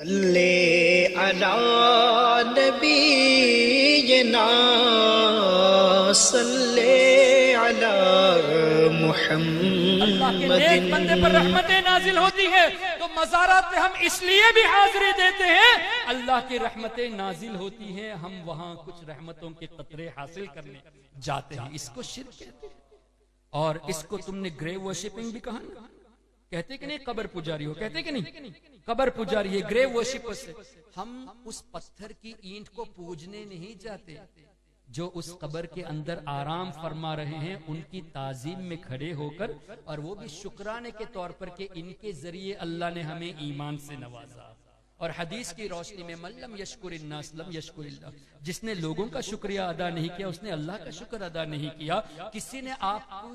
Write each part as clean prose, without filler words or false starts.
صلی علی نبینا صلی علی محمد۔ اللہ کے نیک بندے پر رحمتیں نازل ہوتی ہیں تو مزارات پہ ہم اس لیے بھی حاضری دیتے ہیں، اللہ کی رحمتیں نازل ہوتی ہیں، ہم وہاں کچھ رحمتوں کے قطرے حاصل کرنے جاتے ہیں، اس کو شرک کہتے ہیں۔ اور اس کو تم نے گریو ورشپنگ بھی کہا نا، کہتے کہ نہیں قبر پجاری ہو، کہتے کہ نہیں قبر پجاری ہے، گریو ورشپر سے۔ ہم اس پتھر کی اینٹ کو پوجنے نہیں جاتے، جو اس قبر کے اندر آرام فرما رہے ہیں ان کی تعظیم میں کھڑے ہو کر، اور وہ بھی شکرانے کے طور پر کہ ان کے ذریعے اللہ نے ہمیں ایمان سے نوازا۔ اور حدیث کی روشنی میں من لم یشکر الناس لم یشکر اللہ، جس نے لوگوں کا شکریہ ادا نہیں کیا اس نے اللہ کا شکر ادا نہیں کیا۔ کسی نے آپ کو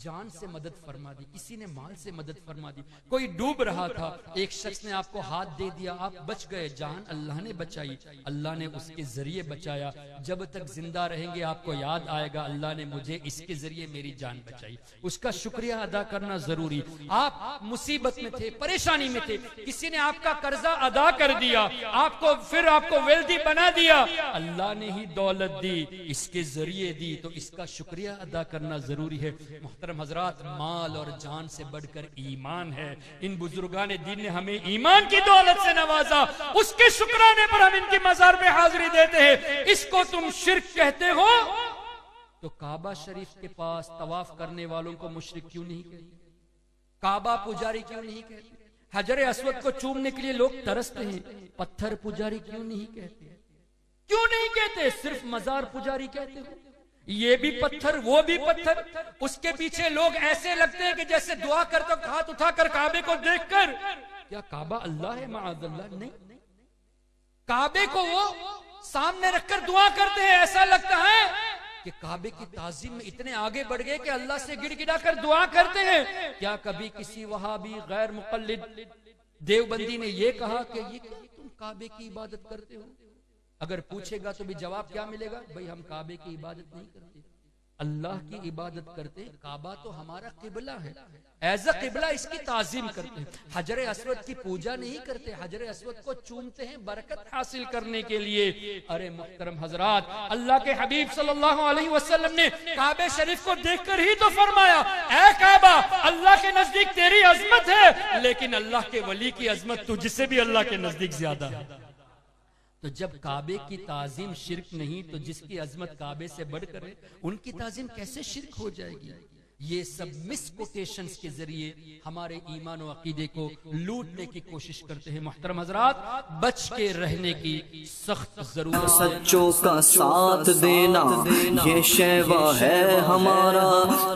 جان سے مدد فرما دی، کسی نے مال سے مدد فرما دی، کوئی ڈوب رہا تھا، ایک شخص نے آپ کو ہاتھ دے دیا، آپ بچ گئے، جان اللہ نے بچائی، اللہ نے اس کے ذریعے بچایا۔ جب تک زندہ رہیں گے آپ کو یاد آئے گا اللہ نے مجھے اس کے ذریعے میری جان بچائی، اس کا شکریہ ادا کرنا ضروری۔ آپ مصیبت میں تھے، پریشانی میں تھے، کسی نے آپ کا قرضہ ادا کر دیا، آپ کو ویلدی بنا دیا، اللہ نے ہی دولت دی، اس کے ذریعے دی، تو اس کا شکریہ ادا کرنا ضروری ہے۔ محترم حضرات، مال اور جان سے بڑھ کر ایمان ہے۔ ان بزرگان دین نے ہمیں ایمان کی دولت سے نوازا، اس کے شکرانے پر ہم ان کی مزار پہ حاضری دیتے ہیں، اس کو تم شرک کہتے ہو؟ تو کعبہ شریف کے پاس طواف کرنے والوں کو مشرک کیوں نہیں کہتے؟ کعبہ پجاری کیوں نہیں کہتے؟ حجر اسود کو چومنے کے لیے لوگ ترستے ہیں، پتھر پجاری کیوں نہیں کہتے؟ کیوں نہیں کہتے؟ صرف مزار پجاری کہتے ہو؟ یہ بھی پتھر وہ بھی پتھر، اس کے پیچھے لوگ ایسے لگتے ہیں کہ جیسے دعا کرتے ہاتھ اٹھا کر کعبے کو دیکھ کر، کیا کعبہ اللہ ہے؟ معاذ اللہ، نہیں۔ کعبے کو وہ سامنے رکھ کر دعا کرتے ہیں، ایسا لگتا ہے کہ کعبے کی تعظیم میں اتنے آگے بڑھ گئے کہ اللہ سے گڑ گڑا کر دعا کرتے ہیں۔ کیا کبھی کسی وہابی غیر مقلد دیوبندی نے یہ کہا کہ یہ کیا تم کعبے کی عبادت کرتے ہو؟ اگر پوچھے گا تو بھی جواب کیا ملے گا؟ بھئی ہم کعبے کی عبادت نہیں کرتے، اللہ کی عبادت کرتے، کعبہ تو ہمارا قبلہ ہے، ایز اے قبلہ اس کی تعظیم کرتے ہیں، حجر اسود کی پوجا نہیں کرتے، حجر اسود کو چومتے ہیں برکت حاصل کرنے کے لیے۔ ارے محترم حضرات، اللہ کے حبیب صلی اللہ علیہ وسلم نے کعبہ شریف کو دیکھ کر ہی تو فرمایا، اے کعبہ اللہ کے نزدیک تیری عظمت ہے، لیکن اللہ کے ولی کی عظمت تجھ سے بھی اللہ کے نزدیک زیادہ ہے۔ تو جب کعبے کی تعظیم شرک نہیں تو جس کی عظمت کعبے سے بڑھ کر ہے ان کی تعظیم کیسے شرک ہو جائے گی؟ یہ سب مس کوٹیشنز کے ذریعے ہمارے ایمان و عقیدے کو لوٹنے کی کوشش کرتے ہیں۔ محترم حضرات، بچ کے رہنے کی سخت ضرورت۔ سچوں کا ساتھ دینا یہ شیوا ہے ہمارا،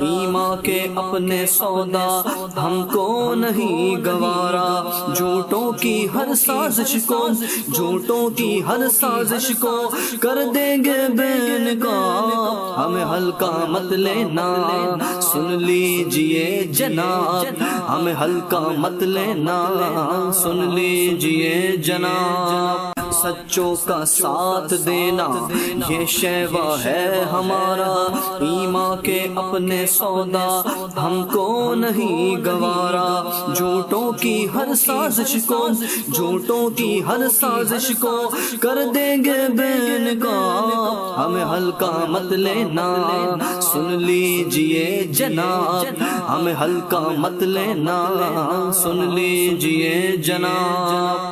ایمان کے اپنے سودا ہم کو نہیں گوارا، جھوٹوں کی ہر سازش کو، جھوٹوں کی ہر سازش کو کر دیں گے بے نقاب، ہمیں ہلکا مت لینا، سن لیجئے جناب، ہمیں ہلکا مت لینا، سن لیجئے جناب۔ سچوں کا ساتھ دینا یہ شیوا ہے ہمارا، ایمان کے اپنے سودا ہم کو نہیں گوارا، جھوٹوں کی ہر سازش کو، جھوٹوں کی ہر سازش کو کر دیں گے بے نقاب، ہمیں ہلکا مت لینا، سن لیجئے جناب، ہمیں ہلکا مت لینا، سن لیجئے جناب۔